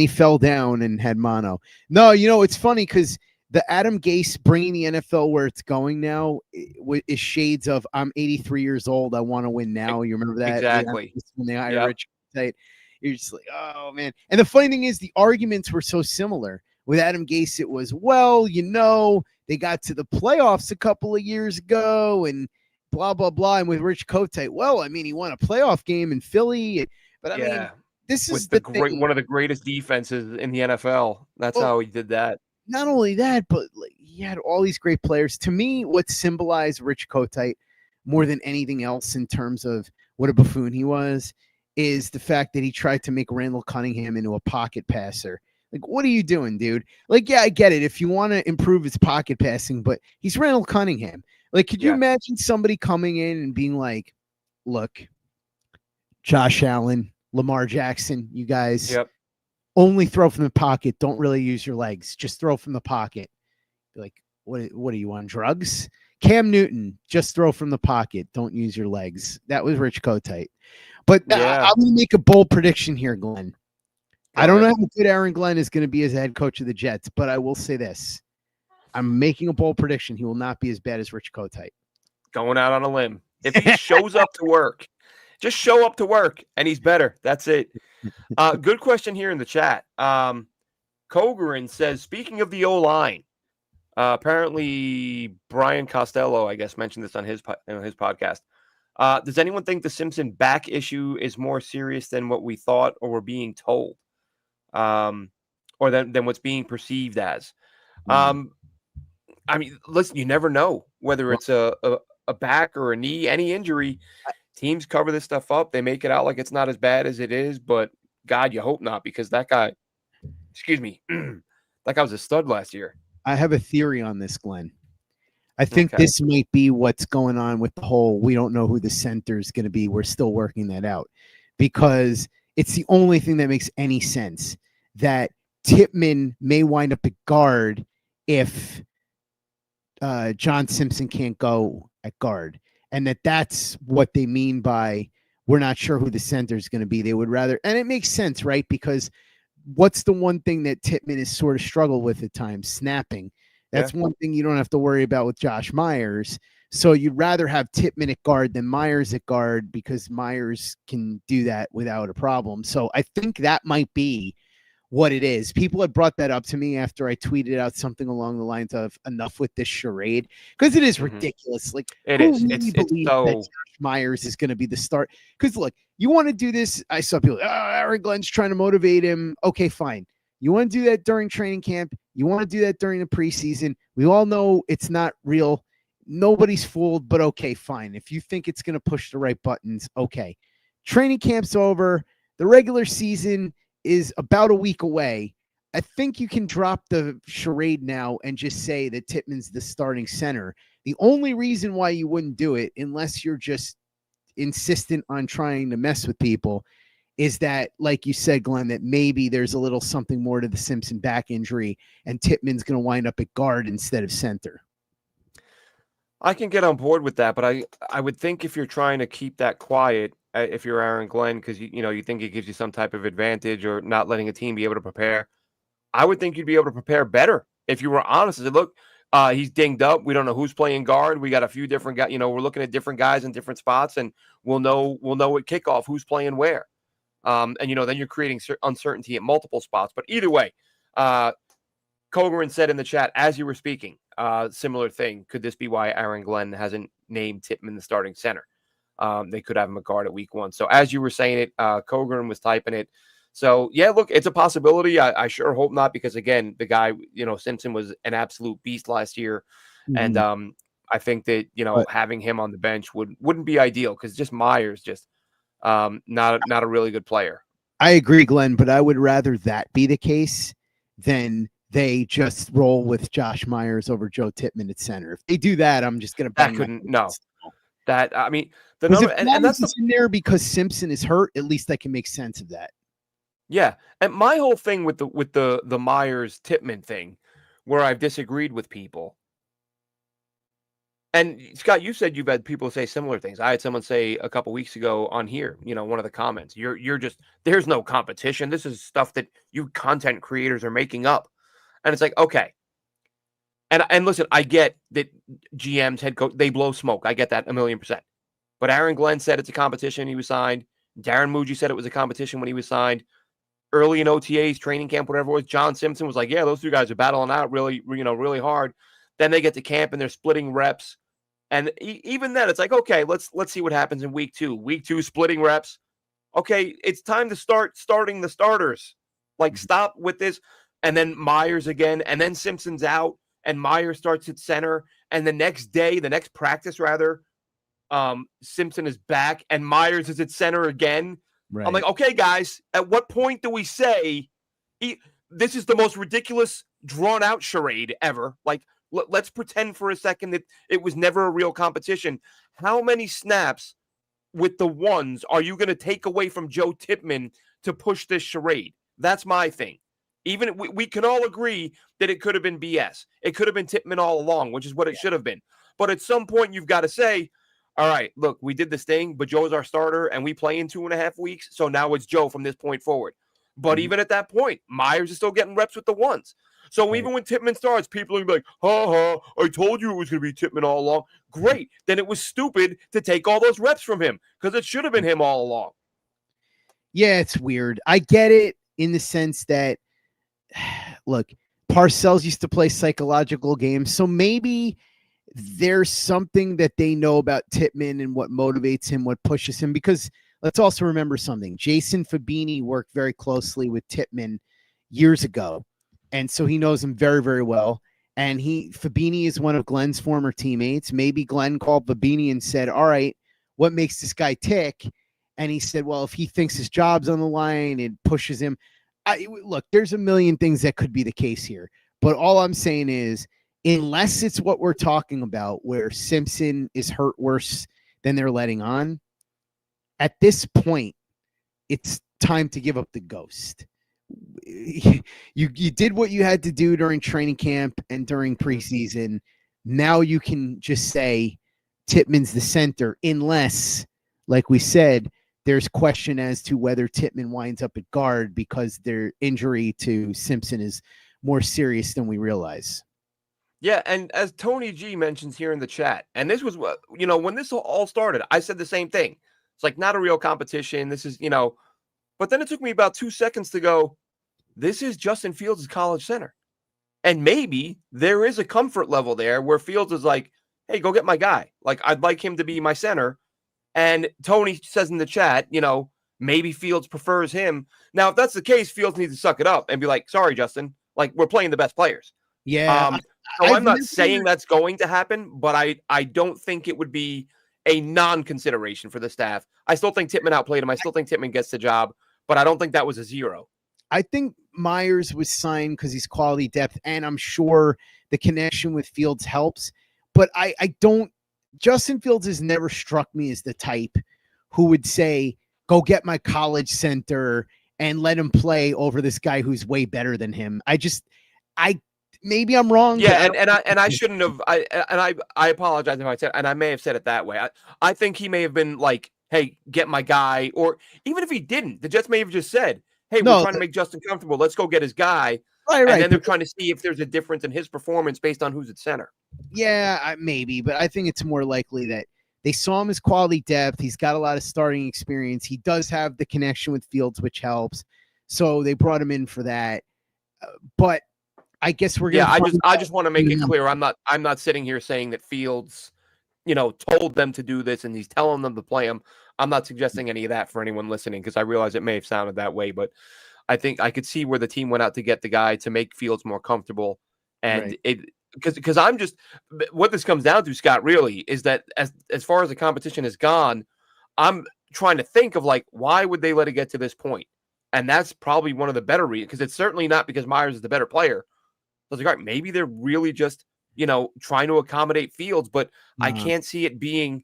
S2: fell down, and had mono. No, it's funny because the Adam Gase bringing the NFL where it's going now is shades of I'm 83 years old, I want to win now. You remember that?
S1: Exactly.
S2: When they hire Rich Tate, you're just like, oh man. And the funny thing is, the arguments were so similar. With Adam Gase, it was, well, they got to the playoffs a couple of years ago, and blah, blah, blah. And with Rich Kotite, well, I mean, he won a playoff game in Philly. But I mean, this is
S1: one of the greatest defenses in the NFL. That's how he did that.
S2: Not only that, but he had all these great players. To me, what symbolized Rich Kotite more than anything else in terms of what a buffoon he was is the fact that he tried to make Randall Cunningham into a pocket passer. Like, what are you doing, dude? Like, yeah, I get it if you want to improve his pocket passing, but he's Randall Cunningham. Like, could you imagine somebody coming in and being like, look, Josh Allen, Lamar Jackson, you guys, only throw from the pocket. Don't really use your legs. Just throw from the pocket. Like, what are you on drugs? Cam Newton, just throw from the pocket. Don't use your legs. That was Rich Kotite. But
S1: Yeah.
S2: I'm going to make a bold prediction here, Glenn.
S1: Go
S2: I don't
S1: ahead.
S2: know how good Aaron Glenn is going to be as a head coach of the Jets, but I will say this. I'm making a bold prediction. He will not be as bad as Rich Kotite.
S1: Going out on a limb. If he shows up to work, just show up to work, and he's better. That's it. Good question here in the chat. Kogerin says, speaking of the O-line, apparently Brian Costello, I guess, mentioned this on his podcast. Does anyone think the Simpson back issue is more serious than what we thought or were being told, or than what's being perceived as? I mean, listen, you never know whether it's a back or a knee, any injury. Teams cover this stuff up. They make it out like it's not as bad as it is, but God, you hope not, because that guy, that guy was a stud last year.
S2: I have a theory on this, Glenn. I think this might be what's going on with the whole, we don't know who the center is going to be. We're still working that out, because it's the only thing that makes any sense, that Tippmann may wind up at guard if John Simpson can't go at guard. And that's what they mean by, we're not sure who the center is going to be. They would rather, and it makes sense, right? Because what's the one thing that Tippmann has sort of struggled with at times? Snapping. That's one thing you don't have to worry about with Josh Myers. So you'd rather have Tippmann at guard than Myers at guard, because Myers can do that without a problem. So I think that might be what it is. People had brought that up to me after I tweeted out something along the lines of enough with this charade, because it is ridiculous. Like,
S1: it is. It's so...
S2: that Josh Myers is going to be the start? Because look, you want to do this. I saw people, Aaron Glenn's trying to motivate him. Okay, fine. You want to do that during training camp. You want to do that during the preseason. We all know it's not real. Nobody's fooled, but okay, fine. If you think it's going to push the right buttons, okay. Training camp's over. The regular season is about a week away. I think you can drop the charade now and just say that Tippmann's the starting center. The only reason why you wouldn't do it, unless you're just insistent on trying to mess with people, is that, like you said, Glenn, that maybe there's a little something more to the Simpson back injury and Tippmann's going to wind up at guard instead of center.
S1: I can get on board with that, but I would think if you're trying to keep that quiet, if you're Aaron Glenn, because you think it gives you some type of advantage, or not letting a team be able to prepare, I would think you'd be able to prepare better if you were honest and said, look, he's dinged up. We don't know who's playing guard. We got a few different guys. We're looking at different guys in different spots, and we'll know at kickoff who's playing where. And then you're creating uncertainty at multiple spots. But either way, Kogerin said in the chat as you were speaking, similar thing. Could this be why Aaron Glenn hasn't named Tippmann the starting center? They could have him a guard at week 1. So as you were saying it, Kogerin was typing it. So yeah, look, it's a possibility. I sure hope not, because again, the guy, Simpson was an absolute beast last year, and I think that having him on the bench wouldn't be ideal, because just Myers not a really good player.
S2: I agree, Glenn, but I would rather that be the case than they just roll with Josh Myers over Joe Tippmann at center. If they do that, I'm just going to bang.
S1: That, I mean, the
S2: number,
S1: if and that's
S2: in there because Simpson is hurt. At least I can make sense of that.
S1: Yeah, and my whole thing with the Myers Tippmann thing, where I've disagreed with people. And Scott, you said you've had people say similar things. I had someone say a couple weeks ago on here, one of the comments, you're just, there's no competition. This is stuff that you content creators are making up. And it's like, okay. And listen, I get that GMs, head coach, they blow smoke. I get that 1,000,000%. But Aaron Glenn said it's a competition. He was signed. Darren Muji said it was a competition when he was signed. Early in OTAs, training camp, whatever it was, John Simpson was like, yeah, those two guys are battling out really, really hard. Then they get to camp and they're splitting reps. And even then, it's like, okay, let's see what happens in week 2. Week 2, splitting reps. Okay, it's time to starting the starters. Like, stop with this. And then Myers again, and then Simpson's out, and Myers starts at center. And the next practice, Simpson is back, and Myers is at center again. Right. I'm like, okay, guys, at what point do we say this is the most ridiculous, drawn-out charade ever? Like, let's pretend for a second that it was never a real competition. How many snaps with the ones are you going to take away from Joe Tippmann to push this charade? That's my thing. Even we can all agree that it could have been BS. It could have been Tippmann all along, which is what it should have been. But at some point, you've got to say, all right, look, we did this thing, but Joe's our starter, and we play in 2.5 weeks. So now it's Joe from this point forward. But even at that point, Myers is still getting reps with the ones. So even when Tippmann starts, people are like, I told you it was going to be Tippmann all along. Great. Then it was stupid to take all those reps from him because it should have been him all along.
S2: Yeah, it's weird. I get it in the sense that, look, Parcells used to play psychological games. So maybe there's something that they know about Tippmann and what motivates him, what pushes him. Because let's also remember something. Jason Fabini worked very closely with Tippmann years ago. And so he knows him very, very well. And Fabini is one of Glenn's former teammates. Maybe Glenn called Fabini and said, all right, what makes this guy tick? And he said, well, if he thinks his job's on the line, it pushes him. Look, there's a million things that could be the case here. But all I'm saying is, unless it's what we're talking about, where Simpson is hurt worse than they're letting on, at this point, it's time to give up the ghost. You did what you had to do during training camp and during preseason. Now you can just say Tippmann's the center, unless, like we said, there's question as to whether Tippmann winds up at guard because their injury to Simpson is more serious than we realize.
S1: Yeah, and as Tony G mentions here in the chat, and this was, when this all started, I said the same thing. It's like not a real competition. This is, but then it took me about 2 seconds to go, this is Justin Fields' college center. And maybe there is a comfort level there where Fields is like, hey, go get my guy. Like, I'd like him to be my center. And Tony says in the chat, maybe Fields prefers him. Now, if that's the case, Fields needs to suck it up and be like, sorry, Justin, like we're playing the best players.
S2: Yeah.
S1: So I'm not saying that's going to happen, but I don't think it would be a non-consideration for the staff. I still think Tippmann outplayed him. I still think Tippmann gets the job, but I don't think that was a zero.
S2: I think Myers was signed because he's quality depth, and I'm sure the connection with Fields helps. But I don't. Justin Fields has never struck me as the type who would say, go get my college center and let him play over this guy who's way better than him. Maybe I'm wrong.
S1: Yeah, and I shouldn't have. I apologize if I said, and I may have said it that way. I think he may have been like, hey, get my guy, or even if he didn't, the Jets may have just said, hey, we're trying to make Justin comfortable. Let's go get his guy. Right. And then they're trying to see if there's a difference in his performance based on who's at center.
S2: Yeah, maybe, but I think it's more likely that they saw him as quality depth. He's got a lot of starting experience. He does have the connection with Fields, which helps. So they brought him in for that. But I guess we're gonna.
S1: Yeah, I just want to make it clear. I'm not sitting here saying that Fields, told them to do this and he's telling them to play him. I'm not suggesting any of that for anyone listening because I realize it may have sounded that way, but I think I could see where the team went out to get the guy to make Fields more comfortable. And because I'm just, what this comes down to, Scott, really is that as far as the competition has gone, I'm trying to think of like, why would they let it get to this point? And that's probably one of the better reasons, because it's certainly not because Myers is the better player. So it's like, all right, maybe they're really just, trying to accommodate Fields, but I can't see it being,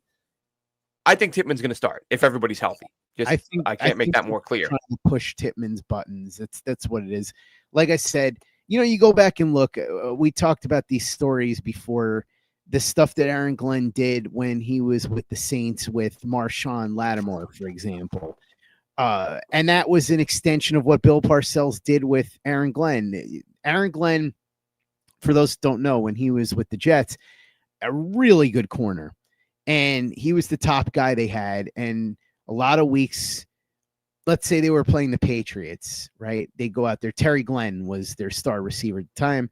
S1: I think Tippmann's going to start if everybody's healthy. I can't make that more clear.
S2: Trying to push Tippmann's buttons. That's what it is. Like I said, you go back and look. We talked about these stories before. The stuff that Aaron Glenn did when he was with the Saints with Marshawn Lattimore, for example. And that was an extension of what Bill Parcells did with Aaron Glenn. Aaron Glenn, for those who don't know, when he was with the Jets, a really good corner. And he was the top guy they had. And a lot of weeks, let's say they were playing the Patriots, right? They go out there. Terry Glenn was their star receiver at the time.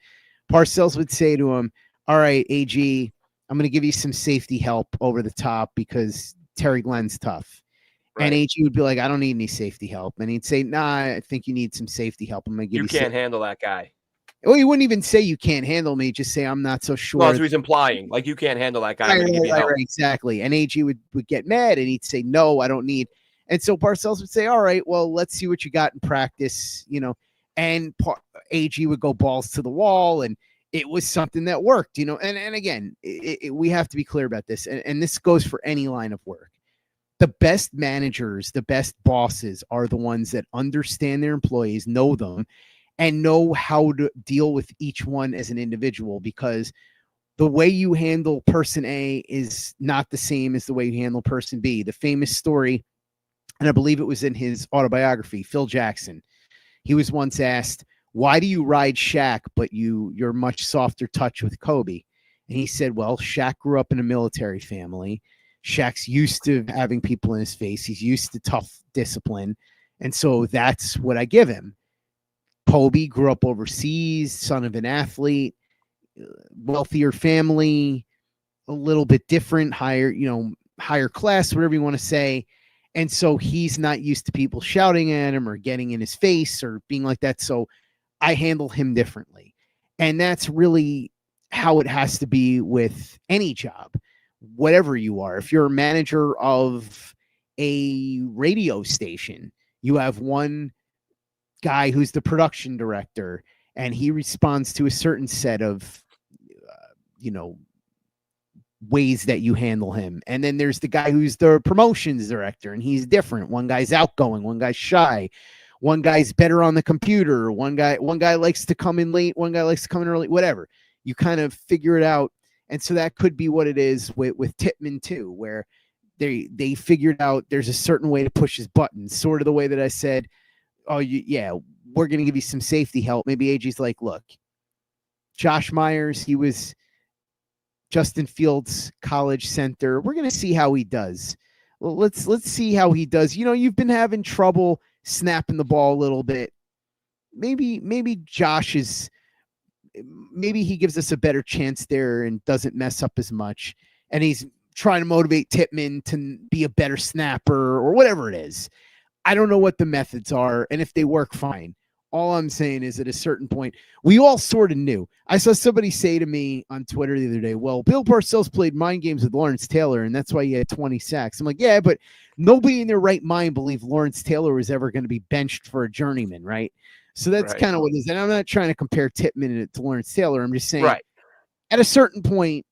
S2: Parcells would say to him, all right, AG, I'm going to give you some safety help over the top because Terry Glenn's tough. Right. And AG would be like, I don't need any safety help. And he'd say, nah, I think you need some safety help. I'm going to give you
S1: can't handle that guy.
S2: Well, he wouldn't even say you can't handle me. Just say, I'm not so sure.
S1: Well, so he's implying, like, you can't handle that guy.
S2: Right, exactly. And AG would get mad, and he'd say, no, I don't need. And so Parcells would say, all right, well, let's see what you got in practice, And AG would go balls to the wall, and it was something that worked, And again, we have to be clear about this, and this goes for any line of work. the best managers, the best bosses are the ones that understand their employees, know them, and know how to deal with each one as an individual, because the way you handle person A is not the same as the way you handle person B. The famous story, and I believe it was in his autobiography, Phil Jackson. He was once asked, why do you ride Shaq, but you're much softer touch with Kobe? And he said, well, Shaq grew up in a military family. Shaq's used to having people in his face. He's used to tough discipline. And so that's what I give him. Kobe grew up overseas, son of an athlete, wealthier family, a little bit different, higher class, whatever you want to say. And so he's not used to people shouting at him or getting in his face or being like that. So I handle him differently. And that's really how it has to be with any job, whatever you are. If you're a manager of a radio station, you have one guy who's the production director, and he responds to a certain set of, ways that you handle him. And then there's the guy who's the promotions director, and he's different. One guy's outgoing, one guy's shy, one guy's better on the computer, one guy likes to come in late, one guy likes to come in early, whatever. You kind of figure it out. And so that could be what it is with Tippmann too, where they figured out there's a certain way to push his buttons, sort of the way that I said, we're going to give you some safety help. Maybe AG's like, look, Josh Myers, he was Justin Fields college center. We're going to see how he does. Well, let's see how he does. You've been having trouble snapping the ball a little bit. Maybe Josh is, maybe he gives us a better chance there and doesn't mess up as much. And he's trying to motivate Tippmann to be a better snapper or whatever it is. I don't know what the methods are, and if they work, fine. All I'm saying is at a certain point, we all sort of knew. I saw somebody say to me on Twitter the other day, well, Bill Parcells played mind games with Lawrence Taylor, and that's why he had 20 sacks. I'm like, yeah, but nobody in their right mind believed Lawrence Taylor was ever going to be benched for a journeyman, right? So that's kind of what it is. And I'm not trying to compare Tippmann to Lawrence Taylor. I'm just saying at a certain point,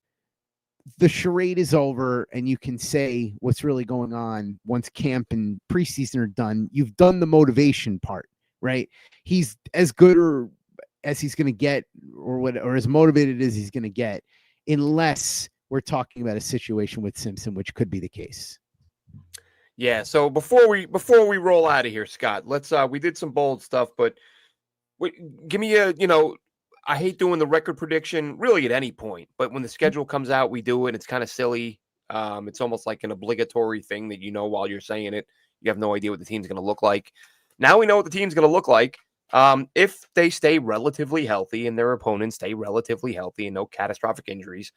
S2: the charade is over, and you can say what's really going on once camp and preseason are done. You've done the motivation part, right? He's as good or as he's going to get, or as motivated as he's going to get, unless we're talking about a situation with Simpson, which could be the case.
S1: Yeah. So before we roll out of here, Scott, let's we did some bold stuff, but give me I hate doing the record prediction really at any point, but when the schedule comes out, we do it. It's kind of silly. It's almost like an obligatory thing that while you're saying it, you have no idea what the team's going to look like. Now we know what the team's going to look like if they stay relatively healthy and their opponents stay relatively healthy and no catastrophic injuries.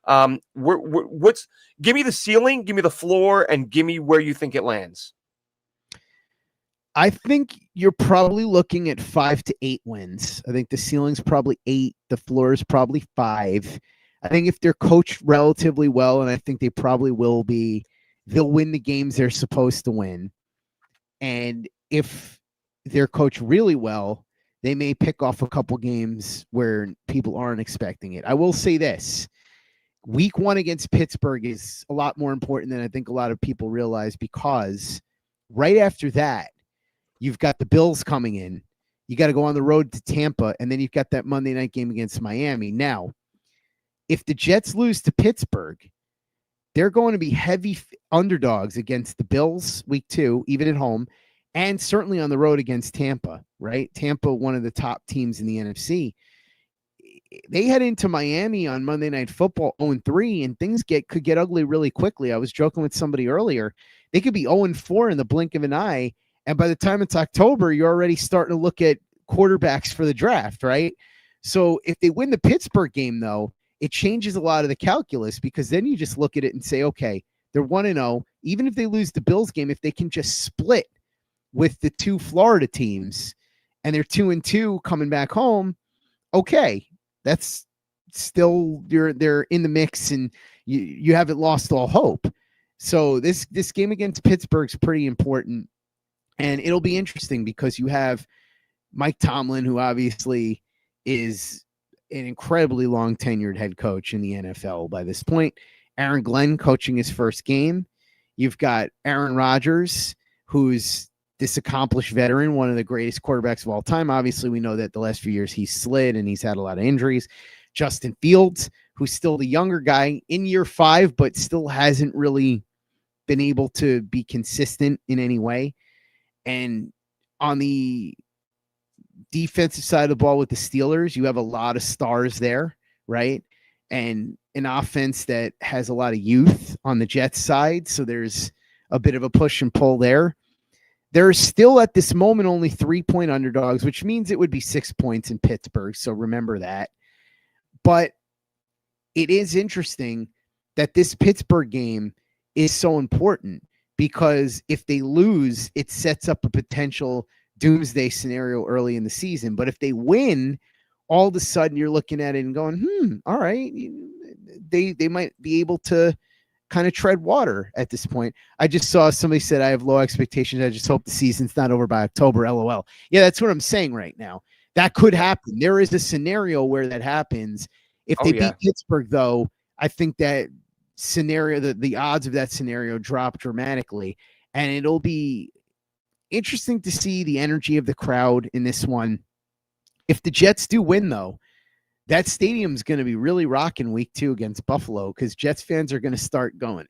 S1: Give me the ceiling, give me the floor, and give me where you think it lands.
S2: I think you're probably looking at 5 to 8 wins. I think the ceiling's probably 8. The floor is probably 5. I think if they're coached relatively well, and I think they probably will be, they'll win the games they're supposed to win. And if they're coached really well, they may pick off a couple games where people aren't expecting it. I will say this. Week 1 against Pittsburgh is a lot more important than I think a lot of people realize, because right after that, you've got the Bills coming in. You got to go on the road to Tampa, and then you've got that Monday night game against Miami. Now, if the Jets lose to Pittsburgh, they're going to be heavy underdogs against the Bills week 2, even at home, and certainly on the road against Tampa, right? Tampa, one of the top teams in the NFC. They head into Miami on Monday Night Football 0-3, and things could get ugly really quickly. I was joking with somebody earlier. They could be 0-4 in the blink of an eye, and by the time it's October, you're already starting to look at quarterbacks for the draft, right? So if they win the Pittsburgh game, though, it changes a lot of the calculus, because then you just look at it and say, okay, they're 1-0. Even if they lose the Bills game, if they can just split with the 2 Florida teams and they're 2-2 coming back home, okay, that's still they're in the mix, and you haven't lost all hope. So this game against Pittsburgh is pretty important. And it'll be interesting because you have Mike Tomlin, who obviously is an incredibly long tenured head coach in the NFL by this point. Aaron Glenn coaching his first game. You've got Aaron Rodgers, who's this accomplished veteran, one of the greatest quarterbacks of all time. Obviously, we know that the last few years he's slid and he's had a lot of injuries. Justin Fields, who's still the younger guy in year 5, but still hasn't really been able to be consistent in any way. And on the defensive side of the ball with the Steelers, you have a lot of stars there, right? And an offense that has a lot of youth on the Jets side. So there's a bit of a push and pull there. They're still at this moment only 3-point underdogs, which means it would be 6 points in Pittsburgh. So remember that. But it is interesting that this Pittsburgh game is so important, because if they lose, it sets up a potential doomsday scenario early in the season. But if they win, all of a sudden you're looking at it and going, all right, they might be able to kind of tread water at this point. I just saw somebody said, I have low expectations. I just hope the season's not over by October. LOL. Yeah, that's what I'm saying right now. That could happen. There is a scenario where that happens. If they beat Pittsburgh, though, I think that scenario, the odds of that scenario drop dramatically. And it'll be interesting to see the energy of the crowd in this one. If the Jets do win, though, that stadium's going to be really rocking week 2 against Buffalo, because Jets fans are going to start going,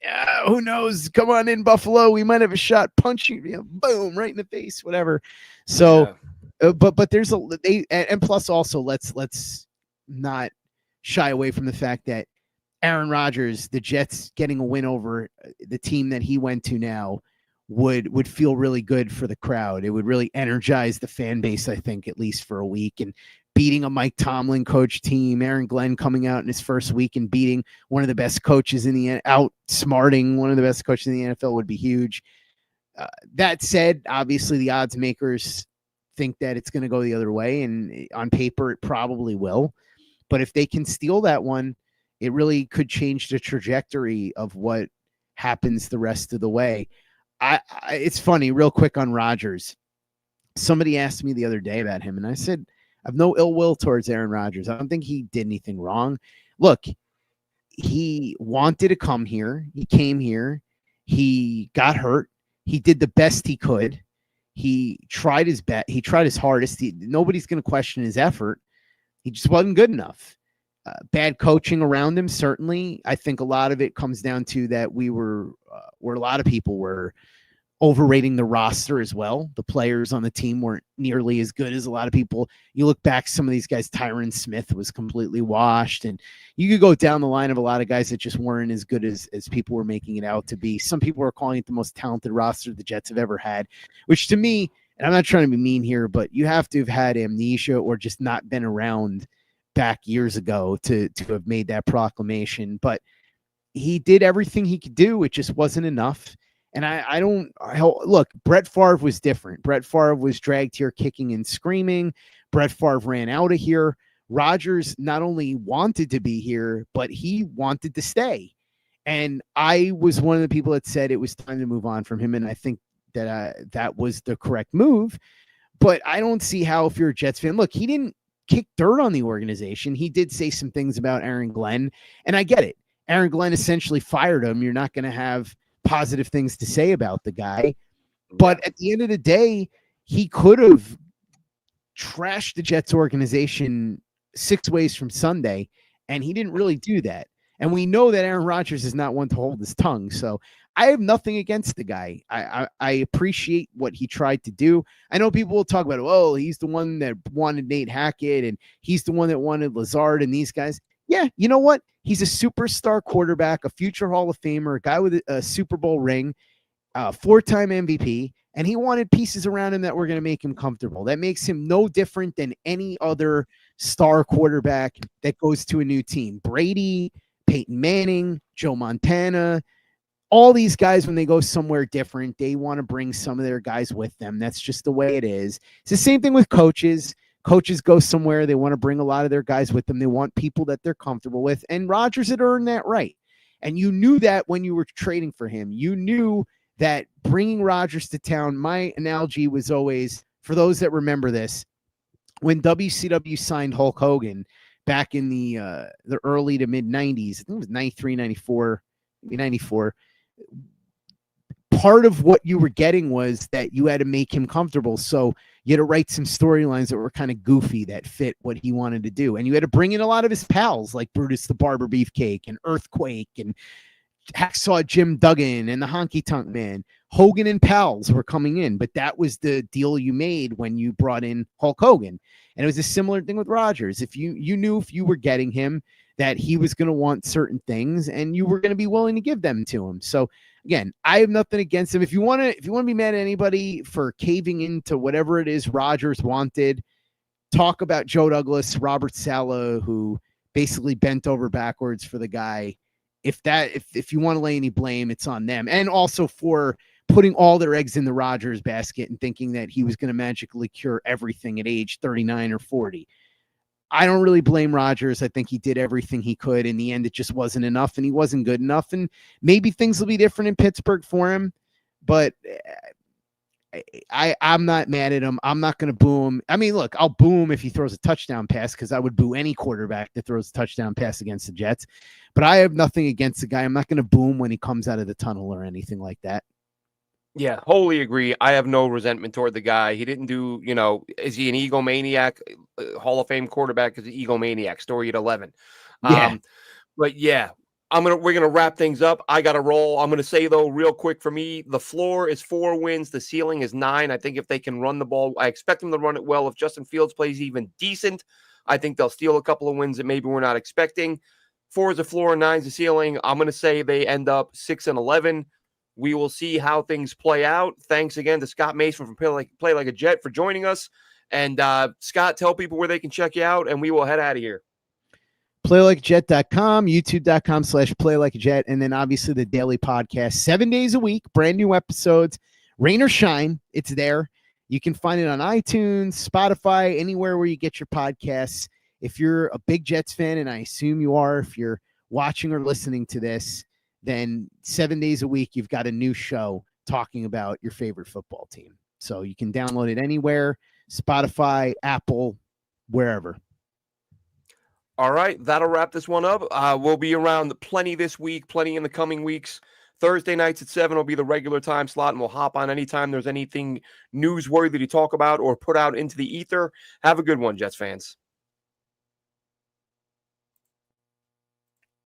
S2: who knows? Come on in, Buffalo. We might have a shot punching, boom, right in the face, whatever. So, but there's and plus also let's not shy away from the fact that Aaron Rodgers, the Jets getting a win over the team that he went to now would feel really good for the crowd. It would really energize the fan base, I think, at least for a week. And beating a Mike Tomlin coach team, Aaron Glenn coming out in his first week and beating one of the best coaches outsmarting one of the best coaches in the NFL would be huge. That said, obviously the odds makers think that it's going to go the other way, and on paper it probably will. But if they can steal that one, it really could change the trajectory of what happens the rest of the way. It's funny, real quick on Rodgers. Somebody asked me the other day about him, and I said, I've no ill will towards Aaron Rodgers. I don't think he did anything wrong. Look, he wanted to come here. He came here. He got hurt. He did the best he could. He tried his best. He tried his hardest. Nobody's going to question his effort. He just wasn't good enough. Bad coaching around him, certainly. I think a lot of it comes down to that we were where a lot of people were overrating the roster as well. The players on the team weren't nearly as good as a lot of people. You look back, some of these guys, Tyron Smith was completely washed, and you could go down the line of a lot of guys that just weren't as good as people were making it out to be. Some people are calling it the most talented roster the Jets have ever had, which to me, and I'm not trying to be mean here, but you have to have had amnesia or just not been around back years ago to have made that proclamation. But he did everything he could do. It just wasn't enough. And look, Brett Favre was different. Brett Favre was dragged here kicking and screaming. Brett Favre ran out of here. Rodgers not only wanted to be here, but he wanted to stay. And I was one of the people that said it was time to move on from him. And I think that that was the correct move. But I don't see how, if you're a Jets fan, look, he didn't kick dirt on the organization. He did say some things about Aaron Glenn, and I get it. Aaron Glenn essentially fired him. You're not going to have positive things to say about the guy. But at the end of the day, he could have trashed the Jets organization 6 ways from Sunday, and he didn't really do that. And we know that Aaron Rodgers is not one to hold his tongue. So I have nothing against the guy. I appreciate what he tried to do. I know people will talk about, oh, he's the one that wanted Nate Hackett, and he's the one that wanted Lazard and these guys. Yeah, you know what? He's a superstar quarterback, a future Hall of Famer, a guy with a Super Bowl ring, 4-time MVP, and he wanted pieces around him that were going to make him comfortable. That makes him no different than any other star quarterback that goes to a new team. Brady, Peyton Manning, Joe Montana, all these guys, when they go somewhere different, they want to bring some of their guys with them. That's just the way it is. It's the same thing with coaches. Coaches go somewhere, they want to bring a lot of their guys with them. They want people that they're comfortable with. And Rodgers had earned that right. And you knew that when you were trading for him. You knew that bringing Rodgers to town, my analogy was always, for those that remember this, when WCW signed Hulk Hogan back in the early to mid 90s, I think it was 93, 94, maybe 94. part of what you were getting was that you had to make him comfortable. So you had to write some storylines that were kind of goofy that fit what he wanted to do. And you had to bring in a lot of his pals like Brutus the Barber Beefcake and Earthquake and Hacksaw Jim Duggan and the Honky Tonk Man. Hogan and pals were coming in, but that was the deal you made when you brought in Hulk Hogan. And it was a similar thing with Rodgers. If you knew if you were getting him that he was going to want certain things and you were going to be willing to give them to him. So again, I have nothing against him. If you want to be mad at anybody for caving into whatever it is Rodgers wanted, talk about Joe Douglas, Robert Saleh, who basically bent over backwards for the guy. If you want to lay any blame, it's on them. And also for putting all their eggs in the Rodgers basket and thinking that he was going to magically cure everything at age 39 or 40. I don't really blame Rodgers. I think he did everything he could. In the end, it just wasn't enough, and he wasn't good enough. And maybe things will be different in Pittsburgh for him, but I'm not mad at him. I'm not going to boo him. I mean, look, I'll boo him if he throws a touchdown pass because I would boo any quarterback that throws a touchdown pass against the Jets. But I have nothing against the guy. I'm not going to boo him when he comes out of the tunnel or anything like that.
S1: Yeah, wholly agree. I have no resentment toward the guy. He didn't do, is he an egomaniac? Hall of Fame quarterback is an egomaniac. Story at 11.
S2: Yeah.
S1: But yeah, we're gonna wrap things up. I got to roll. I'm gonna say though, real quick for me, the floor is 4 wins. The ceiling is 9. I think if they can run the ball, I expect them to run it well. If Justin Fields plays even decent, I think they'll steal a couple of wins that maybe we're not expecting. 4 is the floor, 9 is the ceiling. I'm gonna say they end up 6-11. We will see how things play out. Thanks again to Scott Mason from Play Like a Jet for joining us. And Scott, tell people where they can check you out, and we will head out of here.
S2: PlayLikeAJet.com, YouTube.com/PlayLikeAJet, and then obviously the daily podcast, 7 days a week, brand new episodes, rain or shine, it's there. You can find it on iTunes, Spotify, anywhere where you get your podcasts. If you're a big Jets fan, and I assume you are, if you're watching or listening to this, then 7 days a week, you've got a new show talking about your favorite football team. So you can download it anywhere, Spotify, Apple, wherever.
S1: All right, that'll wrap this one up. We'll be around plenty this week, plenty in the coming weeks. Thursday nights at 7 will be the regular time slot, and we'll hop on anytime there's anything newsworthy to talk about or put out into the ether. Have a good one, Jets fans.